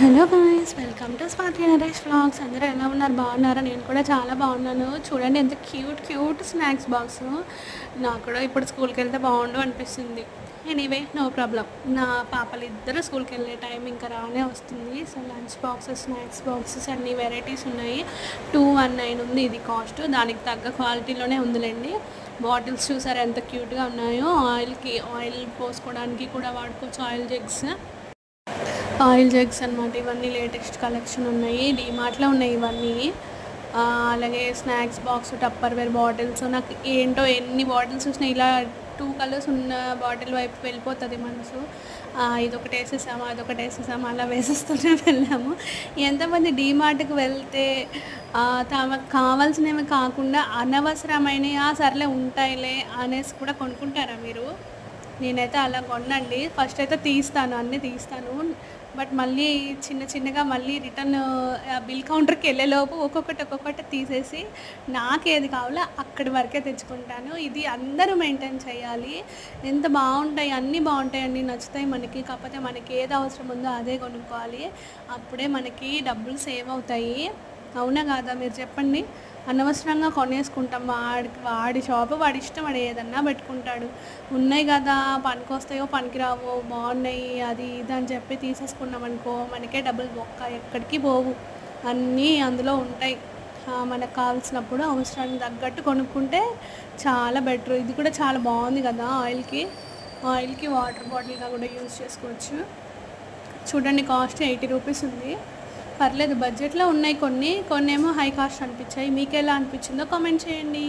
Hello guys, welcome to Swathi Naresh vlogs. అందరూ ఎలా ఉన్నారు? బాగున్నారా? నేను కూడా చాలా బాగున్నాను. చూడండి ఎంత క్యూట్ క్యూట్ స్నాక్స్ బాక్స్. నాకు కూడా ఇప్పుడు స్కూల్కి వెళ్తే బాగుండు అనిపిస్తుంది. Anyway, no problem. నా పాపలు ఇద్దరు స్కూల్కి వెళ్ళే టైం ఇంకా రానే వస్తుంది. So lunch boxes, snacks boxes అన్ని వెరైటీస్ ఉన్నాయి. 219 ఉంది ఇది కాస్ట్. దానికి తగ్గ క్వాలిటీలోనే ఉందిలేండి. బాటిల్స్ చూసారా ఎంత క్యూట్గా ఉన్నాయో. ఆయిల్ పోసుకోవడానికి కూడా వాడుకోవచ్చు. ఆయిల్ జగ్స్ అనమాట. ఇవన్నీ లేటెస్ట్ కలెక్షన్ ఉన్నాయి. డీమార్ట్లో ఉన్నాయి ఇవన్నీ. అలాగే స్నాక్స్ బాక్స్, టప్పర్వేర్ బాటిల్స్. నాకు ఏంటో ఎన్ని బాటిల్స్ వచ్చినాయి, ఇలా 2 కలర్స్ ఉన్న బాటిల్ వైపు వెళ్ళిపోతుంది మనసు. ఇదొకటి వేసేసాము, అదొకటి వేసేసాము, అలా వేసేస్తూనే వెళ్ళాము. ఎంతమంది డీమార్ట్కి వెళ్తే తమకు కావాల్సినవి కాకుండా అనవసరమైనవి సర్లే ఉంటాయిలే అనేసి కూడా కొనుక్కుంటారా మీరు? నేనైతే అలా కొనండి. ఫస్ట్ అయితే అన్నీ తీస్తాను. బట్ మళ్ళీ చిన్నగా మళ్ళీ రిటర్న్ బిల్ కౌంటర్కి వెళ్ళేలోపు ఒక్కొక్కటి తీసేసి నాకేది కావాలో అక్కడి వరకే తెచ్చుకుంటాను. ఇది అందరూ మెయింటైన్ చేయాలి. ఎంత బాగుంటాయి, అన్నీ బాగుంటాయండి, నచ్చుతాయి మనకి. కాకపోతే మనకి ఏది అవసరం ఉందో అదే కొనుక్కోవాలి. అప్పుడే మనకి డబ్బులు సేవ్ అవుతాయి. అవునా కాదా? మీరు చెప్పండి. అనవసరంగా కొనేసుకుంటాం. వాడి షాపు వాడి ఇష్టం, వాడు ఏదన్నా పెట్టుకుంటాడు. ఉన్నాయి కదా, పనికొస్తాయో పనికిరావో, బాగున్నాయి అది ఇది అని చెప్పి తీసేసుకున్నాం అనుకో, మనకే డబ్బులు బొక్క, ఎక్కడికి పోవు. అన్నీ అందులో ఉంటాయి. మనకు కావాల్సినప్పుడు అవసరానికి తగ్గట్టు కొనుక్కుంటే చాలా బెటర్. ఇది కూడా చాలా బాగుంది కదా. ఆయిల్కి వాటర్ బాటిల్గా కూడా యూజ్ చేసుకోవచ్చు. చూడండి, కాస్ట్ 80 రూపీస్ ఉంది. పర్లేదు, బడ్జెట్లో ఉన్నాయి. కొన్ని ఏమో హై కాస్ట్ అనిపించాయి. మీకు ఎలా అనిపించిందో కామెంట్ చేయండి.